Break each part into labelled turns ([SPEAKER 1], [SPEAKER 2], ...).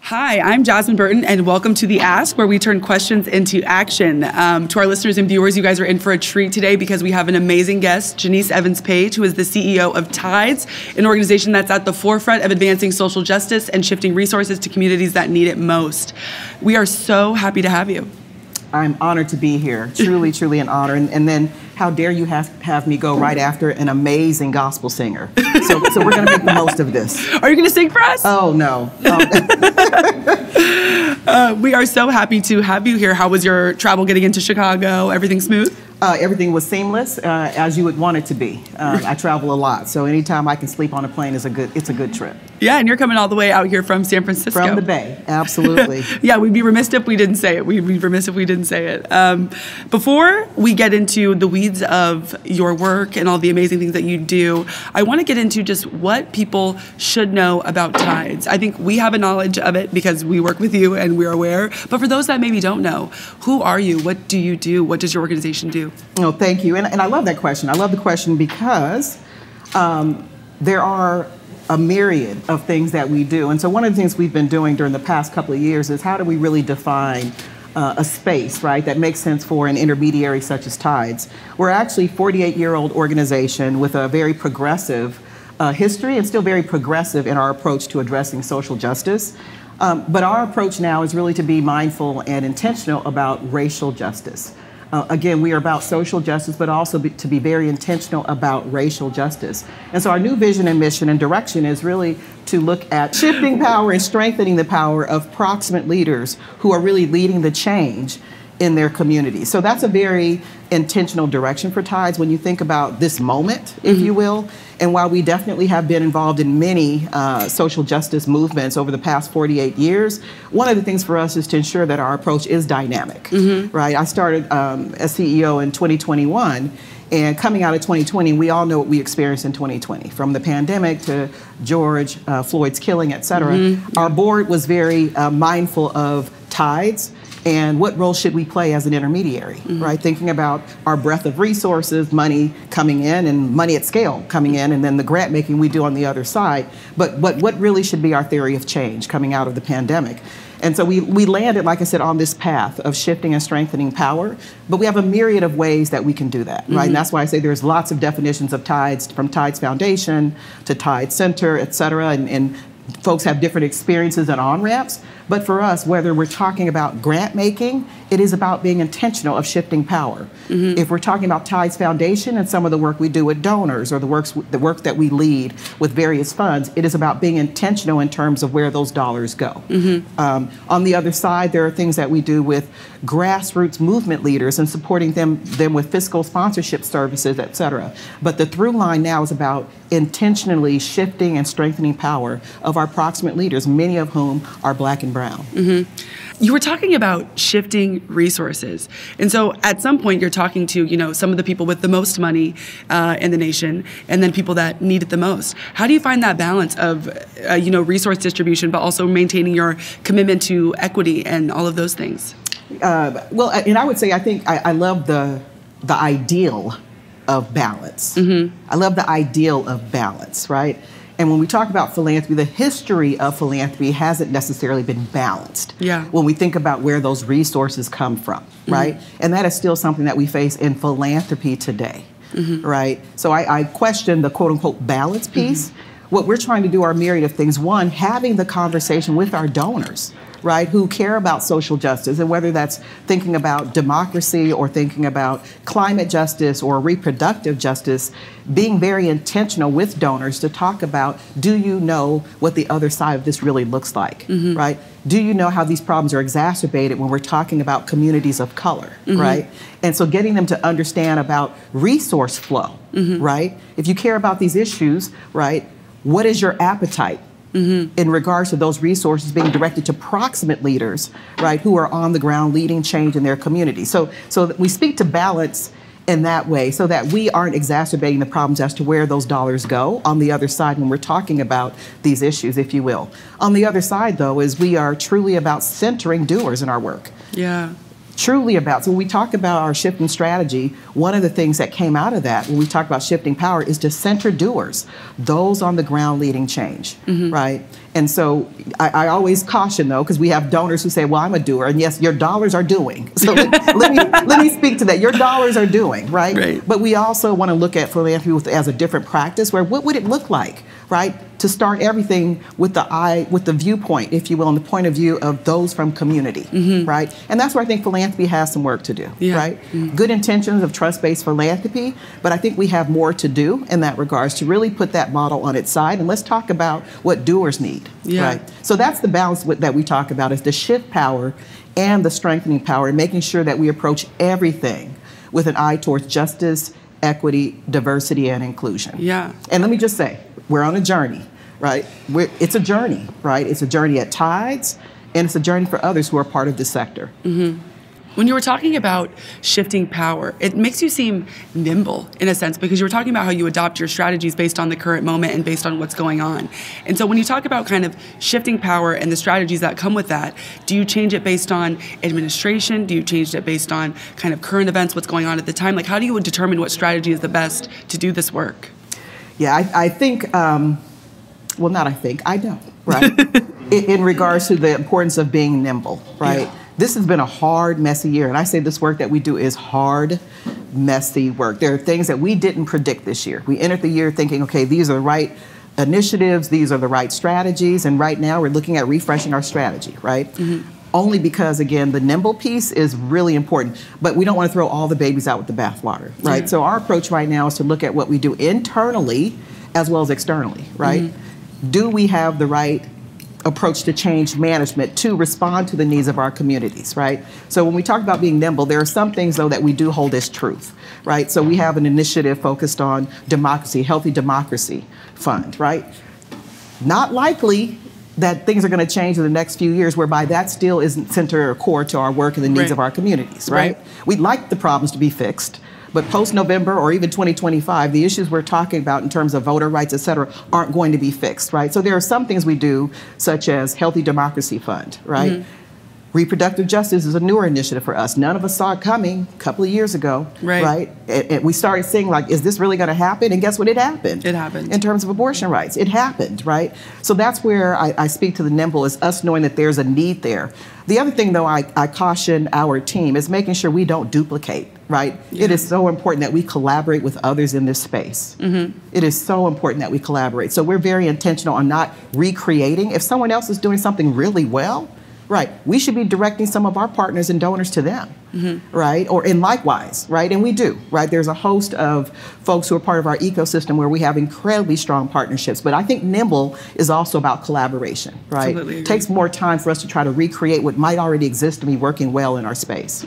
[SPEAKER 1] Hi, I'm Jasmine Burton, and welcome to The Ask, where we turn questions into action. To our listeners and viewers, you guys are in for a treat today because we have an amazing guest, Janice Evans-Page, who is the CEO of Tides, an organization that's at the forefront of advancing social justice and shifting resources to communities that need it most. We are so happy to have you.
[SPEAKER 2] I'm honored to be here. Truly, truly an honor. And then how dare you have me go right after an amazing gospel singer. So we're going to make the most of this.
[SPEAKER 1] Are you going to sing for us?
[SPEAKER 2] Oh, no.
[SPEAKER 1] We are so happy to have you here. How was your travel getting into Chicago? Everything smooth?
[SPEAKER 2] Everything was seamless, as you would want it to be. I travel a lot, so anytime I can sleep on a plane it's a good trip.
[SPEAKER 1] Yeah, and you're coming all the way out here from San Francisco.
[SPEAKER 2] From the Bay, absolutely.
[SPEAKER 1] Yeah, we'd be remiss if we didn't say it. We'd be remiss if we didn't say it. Before we get into the weeds of your work and all the amazing things that you do, I want to get into just what people should know about Tides. I think we have a knowledge of it because we work with you and we're aware. But for those that maybe don't know, who are you? What do you do? What does your organization do?
[SPEAKER 2] Oh, thank you. And I love that question. I love the question because there are a myriad of things that we do. And so one of the things we've been doing during the past couple of years is how do we really define a space, right, that makes sense for an intermediary such as Tides. We're actually a 48-year-old organization with a very progressive history and still very progressive in our approach to addressing social justice. But our approach now is really to be mindful and intentional about racial justice. Again, we are about social justice, but also to be very intentional about racial justice. And so our new vision and mission and direction is really to look at shifting power and strengthening the power of proximate leaders who are really leading the change in their community. So that's a very intentional direction for Tides when you think about this moment, if you will. And while we definitely have been involved in many social justice movements over the past 48 years, one of the things for us is to ensure that our approach is dynamic, right? I started as CEO in 2021, and coming out of 2020, we all know what we experienced in 2020, from the pandemic to George Floyd's killing, et cetera. Our board was very mindful of Tides and what role should we play as an intermediary, right? Thinking about our breadth of resources, money coming in and money at scale coming in, and then the grant making we do on the other side. But what really should be our theory of change coming out of the pandemic? And so we landed, like I said, on this path of shifting and strengthening power, but we have a myriad of ways that we can do that, right? And that's why I say there's lots of definitions of Tides, from Tides Foundation to Tides Center, et cetera, and folks have different experiences and on-ramps. But for us, whether we're talking about grant making, it is about being intentional of shifting power. If we're talking about Tides Foundation and some of the work we do with donors or the work that we lead with various funds, it is about being intentional in terms of where those dollars go. On the other side, there are things that we do with grassroots movement leaders and supporting them with fiscal sponsorship services, et cetera. But the through line now is about intentionally shifting and strengthening power of our proximate leaders, many of whom are Black and brown.
[SPEAKER 1] You were talking about shifting resources. And so at some point you're talking to, some of the people with the most money in the nation and then people that need it the most. How do you find that balance of, resource distribution, but also maintaining your commitment to equity and all of those things?
[SPEAKER 2] Well, and I would say, I think I love the ideal of balance. I love the ideal of balance, right? And when we talk about philanthropy, the history of philanthropy hasn't necessarily been balanced. When we think about where those resources come from, right? And that is still something that we face in philanthropy today, right? So I question the quote unquote balance piece. What we're trying to do are a myriad of things. One, having the conversation with our donors, right, who care about social justice, and whether that's thinking about democracy or thinking about climate justice or reproductive justice, being very intentional with donors to talk about, do you know what the other side of this really looks like, right? Do you know how these problems are exacerbated when we're talking about communities of color, right? And so getting them to understand about resource flow, right? If you care about these issues, right, what is your appetite in regards to those resources being directed to proximate leaders, right, who are on the ground leading change in their community? So we speak to balance in that way so that we aren't exacerbating the problems as to where those dollars go on the other side when we're talking about these issues, if you will. On the other side, though, is we are truly about centering doers in our work. truly about, so when we talk about our shifting strategy, one of the things that came out of that when we talk about shifting power is to center doers, those on the ground leading change, right? And so I always caution though, because we have donors who say, well, I'm a doer, and yes, your dollars are doing. So let me speak to that. Your dollars are doing, right? But we also want to look at philanthropy as a different practice, where what would it look like, right? To start everything with the viewpoint, if you will, and the point of view of those from community, right? And that's where I think philanthropy has some work to do, right? Good intentions of trust-based philanthropy, but I think we have more to do in that regards to really put that model on its side. And let's talk about what doers need, right? So that's the balance that we talk about, is the shift power and the strengthening power, and making sure that we approach everything with an eye towards justice, equity, diversity, and inclusion.
[SPEAKER 1] Yeah.
[SPEAKER 2] And let me just say, we're on a journey, right? It's a journey, right? It's a journey at Tides, and it's a journey for others who are part of this sector.
[SPEAKER 1] When you were talking about shifting power, it makes you seem nimble in a sense, because you were talking about how you adopt your strategies based on the current moment and based on what's going on. And so when you talk about kind of shifting power and the strategies that come with that, do you change it based on administration? Do you change it based on kind of current events, what's going on at the time? Like, how do you determine what strategy is the best to do this work?
[SPEAKER 2] Yeah, I think, well, not I think, I know, right? in regards to the importance of being nimble, right? Yeah. This has been a hard, messy year. And I say this work that we do is hard, messy work. There are things that we didn't predict this year. We entered the year thinking, okay, these are the right initiatives, these are the right strategies, and right now we're looking at refreshing our strategy, right? Only because, again, the nimble piece is really important. But we don't want to throw all the babies out with the bathwater, right? So our approach right now is to look at what we do internally as well as externally, right? Do we have the right approach to change management to respond to the needs of our communities, right? So when we talk about being nimble, there are some things, though, that we do hold as truth, right? So we have an initiative focused on democracy, Healthy Democracy Fund, right? Not likely that things are going to change in the next few years, whereby that still isn't center or core to our work and the needs of our communities, right? We'd like the problems to be fixed, but post-November or even 2025, the issues we're talking about in terms of voter rights, et cetera, aren't going to be fixed, right? So there are some things we do, such as Healthy Democracy Fund, right? Reproductive justice is a newer initiative for us. None of us saw it coming a couple of years ago, right? And we started seeing, like, is this really going to happen? And guess what? It happened. It happened. In terms of abortion rights, it happened, right? So that's where I speak to the nimble, is us knowing that there's a need there. The other thing, though, I caution our team is making sure we don't duplicate, right? It is so important that we collaborate with others in this space. It is so important that we collaborate. So we're very intentional on not recreating. If someone else is doing something really well, right, we should be directing some of our partners and donors to them, right? And likewise, right? And we do, right? There's a host of folks who are part of our ecosystem where we have incredibly strong partnerships. But I think nimble is also about collaboration, right? It takes more time for us to try to recreate what might already exist and be working well in our space.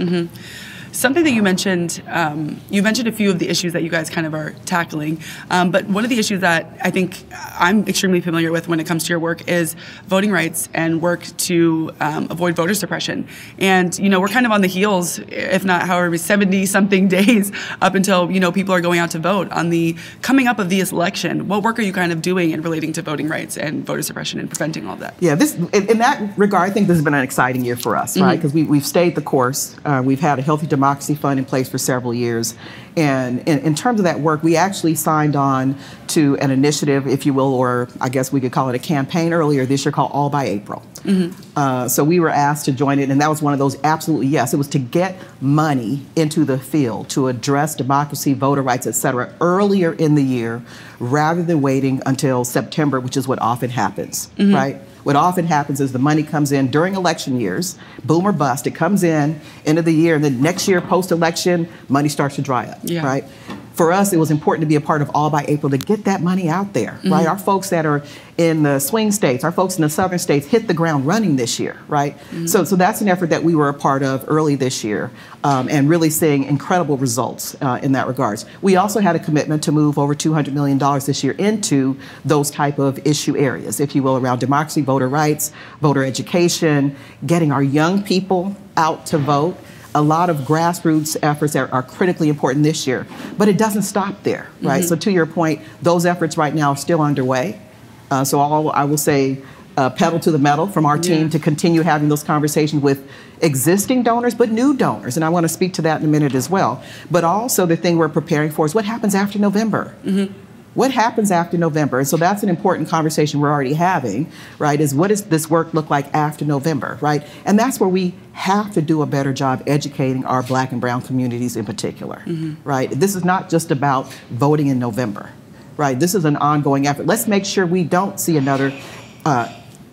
[SPEAKER 2] Something that you mentioned a few of the issues that you guys kind of are tackling, but one of the issues that I think I'm extremely familiar with when it comes to your work is voting rights and work to avoid voter suppression. And, you know, we're kind of on the heels, if not however 70-something days up until, you know, people are going out to vote on the coming up of this election. What work are you kind of doing in relating to voting rights and voter suppression and preventing all of that? Yeah, in that regard, I think this has been an exciting year for us, right? Because we've stayed the course. We've had a Healthy Democracy Fund in place for several years. And in terms of that work, we actually signed on to an initiative, if you will, or I guess we could call it a campaign earlier this year called All by April. So we were asked to join it, and that was one of those absolutely yes. It was to get money into the field to address democracy, voter rights, et cetera, earlier in the year rather than waiting until September, which is what often happens, right? What often happens is the money comes in during election years, boom or bust. It comes in, end of the year, and then next year, post-election, money starts to dry up, right? For us, it was important to be a part of All by April to get that money out there, right? Our folks that are in the swing states, our folks in the southern states hit the ground running this year, right? So that's an effort that we were a part of early this year and really seeing incredible results in that regards. We also had a commitment to move over $200 million this year into those type of issue areas, if you will, around democracy, voter rights, voter education, getting our young people out to vote. A lot of grassroots efforts are critically important this year, but it doesn't stop there, right? So to your point, those efforts right now are still underway. So I will say pedal to the metal from our team to continue having those conversations with existing donors, but new donors. And I want to speak to that in a minute as well. But also the thing we're preparing for is what happens after November. What happens after November? And so that's an important conversation we're already having, right, is what does this work look like after November, right? And that's where we have to do a better job educating our Black and brown communities in particular, right? This is not just about voting in November, right? This is an ongoing effort. Let's make sure we don't see another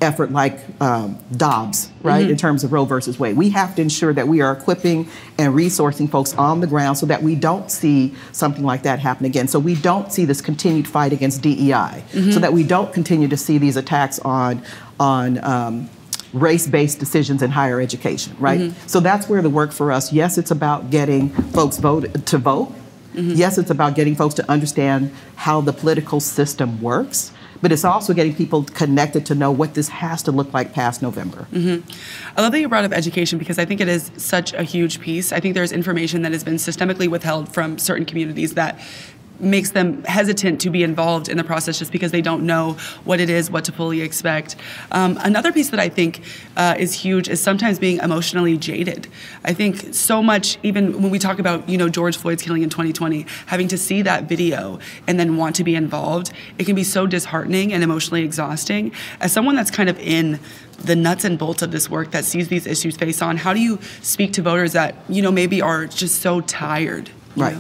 [SPEAKER 2] effort like Dobbs, right, in terms of Roe versus Wade. We have to ensure that we are equipping and resourcing folks on the ground so that we don't see something like that happen again. So we don't see this continued fight against DEI, so that we don't continue to see these attacks on race-based decisions in higher education, right? So that's where the work for us, yes, it's about getting folks to vote. Yes, it's about getting folks to understand how the political system works. But it's also getting people connected to know what this has to look like past November.
[SPEAKER 1] I love that you brought up education because I think it is such a huge piece. I think there's information that has been systemically withheld from certain communities that makes them hesitant to be involved in the process just because they don't know what it is, what to fully expect. Another piece that I think is huge is sometimes being emotionally jaded. I think so much, even when we talk about, George Floyd's killing in 2020, having to see that video and then want to be involved, it can be so disheartening and emotionally exhausting. As someone that's kind of in the nuts and bolts of this work that sees these issues face on, how do you speak to voters that, maybe are just so tired?
[SPEAKER 2] Right.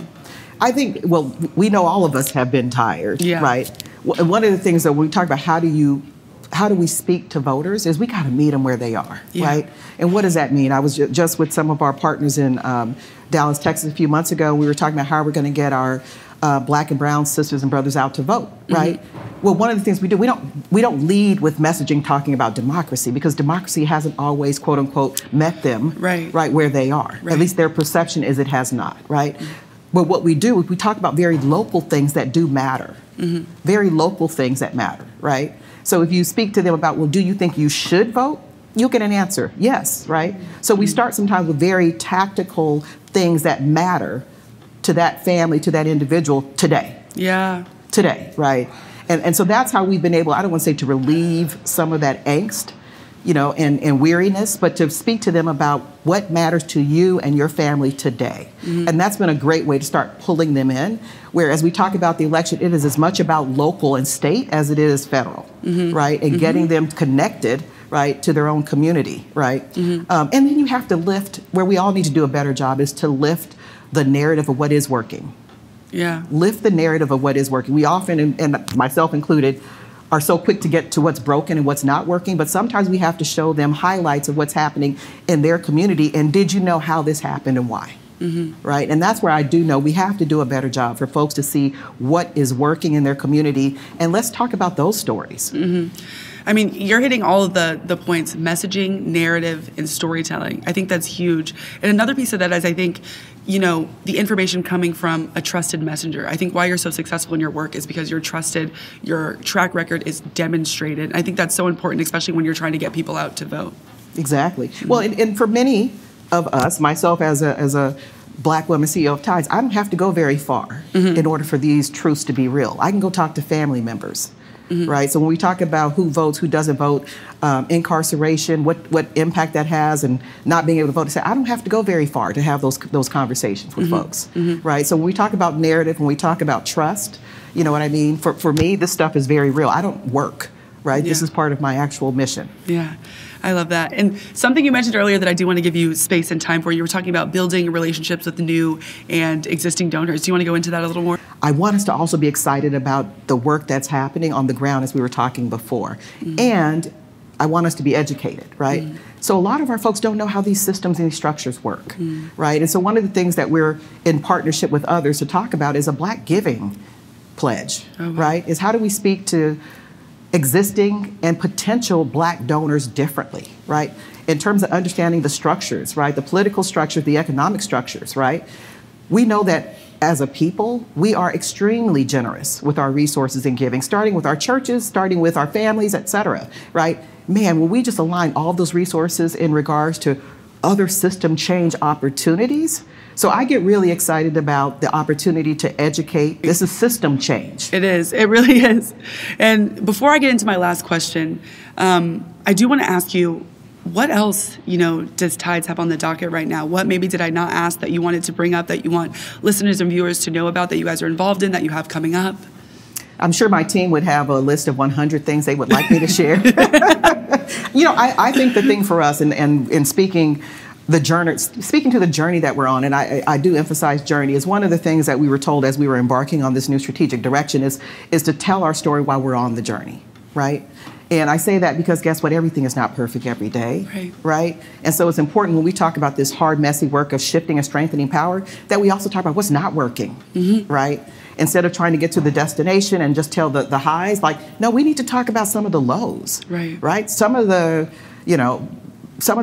[SPEAKER 2] I think, well, we know all of us have been tired, right? One of the things that we talk about, how do we speak to voters, is we got to meet them where they are, right? And what does that mean? I was just with some of our partners in Dallas, Texas a few months ago. We were talking about how we're going to get our Black and brown sisters and brothers out to vote, right? Well, one of the things we do, we don't lead with messaging talking about democracy, because democracy hasn't always, quote unquote, met them right where they are. At least their perception is it has not, right? But what we do is we talk about very local things that do matter, very local things that matter, right? So if you speak to them about, well, do you think you should vote? You'll get an answer, yes, right? So we start sometimes with very tactical things that matter to that family, to that individual today. Today, right? And so that's how we've been able, I don't want to say to relieve some of that angst, and weariness, but to speak to them about what matters to you and your family today. And that's been a great way to start pulling them in. Whereas we talk about the election, it is as much about local and state as it is federal, right? And getting them connected, right, to their own community, right? And then you have to lift, where we all need to do a better job, is to lift the narrative of what is working. Lift the narrative of what is working. We often, and myself included, are so quick to get to what's broken and what's not working, but sometimes we have to show them highlights of what's happening in their community, and did you know how this happened and why? Right? And that's where I do know we have to do a better job for folks to see what is working in their community, and let's talk about those stories.
[SPEAKER 1] I mean, you're hitting all of the points: messaging, narrative, and storytelling. I think that's huge. And another piece of that is, I think, the information coming from a trusted messenger. I think why you're so successful in your work is because you're trusted, your track record is demonstrated. I think that's so important, especially when you're trying to get people out to vote.
[SPEAKER 2] Exactly. Well, and for many of us, myself as a Black woman CEO of Tides, I don't have to go very far in order for these truths to be real. I can go talk to family members. Right. So when we talk about who votes, who doesn't vote, incarceration, what impact that has, and not being able to vote, I don't have to go very far to have those conversations with folks. Right. So when we talk about narrative, when we talk about trust, you know what I mean? For me, this stuff is very real. I don't work. Right. This is part of my actual mission.
[SPEAKER 1] I love that. And something you mentioned earlier that I do want to give you space and time for, you were talking about building relationships with the new and existing donors. Do you want to go into that a little more?
[SPEAKER 2] I want us to also be excited about the work that's happening on the ground, as we were talking before. And I want us to be educated, right? So a lot of our folks don't know how these systems and these structures work, right? And so one of the things that we're in partnership with others to talk about is a Black giving pledge, right? Is how do we speak to existing and potential Black donors differently, right? In terms of understanding the structures, right? The political structures, the economic structures, right? We know that as a people, we are extremely generous with our resources and giving, starting with our churches, starting with our families, et cetera, right? Man, when we just align all those resources in regards to other system change opportunities, So I get really excited about the opportunity to educate. This is system change.
[SPEAKER 1] It is. It really is. And before I get into my last question, I do want to ask you, what else, does Tides have on the docket right now? What maybe did I not ask that you wanted to bring up, that you want listeners and viewers to know about, that you guys are involved in, that you have coming up?
[SPEAKER 2] I'm sure my team would have a list of 100 things they would like me to share. I think the thing for us, and speaking to the journey that we're on, and I do emphasize journey, is one of the things that we were told as we were embarking on this new strategic direction is to tell our story while we're on the journey, right? And I say that because guess what? Everything is not perfect every day, right? And so it's important when we talk about this hard, messy work of shifting and strengthening power that we also talk about what's not working, right? Instead of trying to get to the destination and just tell the highs, no, we need to talk about some of the lows, right? Some of the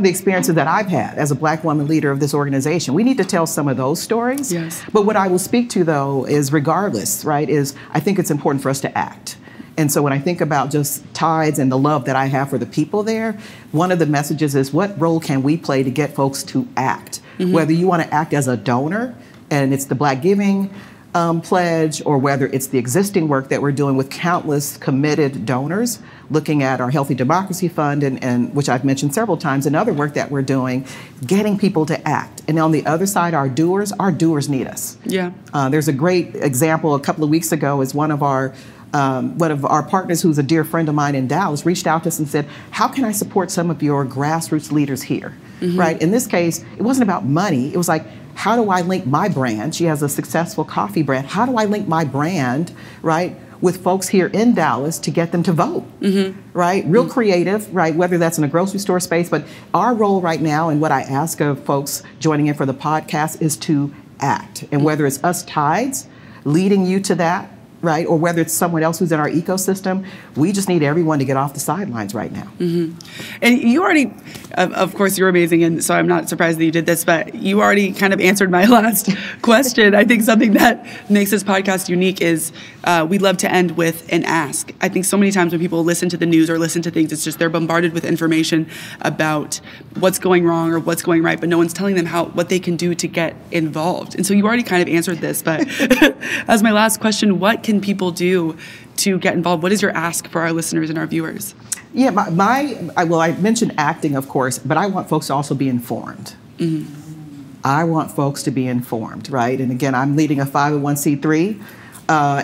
[SPEAKER 2] experiences that I've had as a Black woman leader of this organization, we need to tell some of those stories.
[SPEAKER 1] Yes.
[SPEAKER 2] But what I will speak to, though, is regardless, right, is I think it's important for us to act. And so when I think about just Tides and the love that I have for the people there, one of the messages is what role can we play to get folks to act? Whether you want to act as a donor, and it's the Black Giving Pledge, or whether it's the existing work that we're doing with countless committed donors, looking at our Healthy Democracy Fund, and which I've mentioned several times, and other work that we're doing, getting people to act. And on the other side, our doers need us.
[SPEAKER 1] Yeah.
[SPEAKER 2] There's a great example a couple of weeks ago is one of our partners, who's a dear friend of mine in Dallas, reached out to us and said, how can I support some of your grassroots leaders here, right? In this case, it wasn't about money. It was like, how do I link my brand? She has a successful coffee brand. How do I link my brand, right, with folks here in Dallas to get them to vote, right? Real creative, right, whether that's in a grocery store space. But our role right now, and what I ask of folks joining in for the podcast, is to act. And whether it's us Tides leading you to that, right, or whether it's someone else who's in our ecosystem, we just need everyone to get off the sidelines right now.
[SPEAKER 1] And you already, of course, you're amazing, and so I'm not surprised that you did this, but you already kind of answered my last question. I think something that makes this podcast unique is we love to end with an ask. I think so many times when people listen to the news or listen to things, it's just they're bombarded with information about what's going wrong or what's going right, but no one's telling them what they can do to get involved. And so you already kind of answered this, but as my last question, what can people do to get involved? What is your ask for our listeners and our viewers? Yeah,
[SPEAKER 2] I mentioned acting, of course, but I want folks to also be informed. I want folks to be informed, right? And again, I'm leading a 501c3,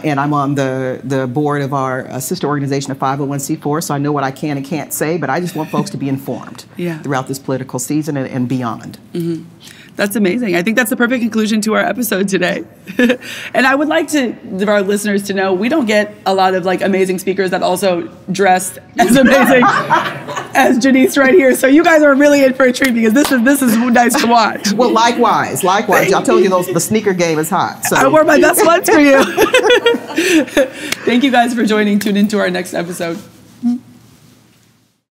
[SPEAKER 2] and I'm on the board of our sister organization of 501c4, so I know what I can and can't say, but I just want folks to be informed throughout this political season and beyond.
[SPEAKER 1] That's amazing. I think that's the perfect conclusion to our episode today. And I would like our listeners to know we don't get a lot of amazing speakers that also dress as amazing as Janice right here. So you guys are really in for a treat because this is nice to watch.
[SPEAKER 2] Well, likewise. I'll tell you the sneaker game is hot. So.
[SPEAKER 1] I wore my best ones for you. Thank you guys for joining. Tune into our next episode.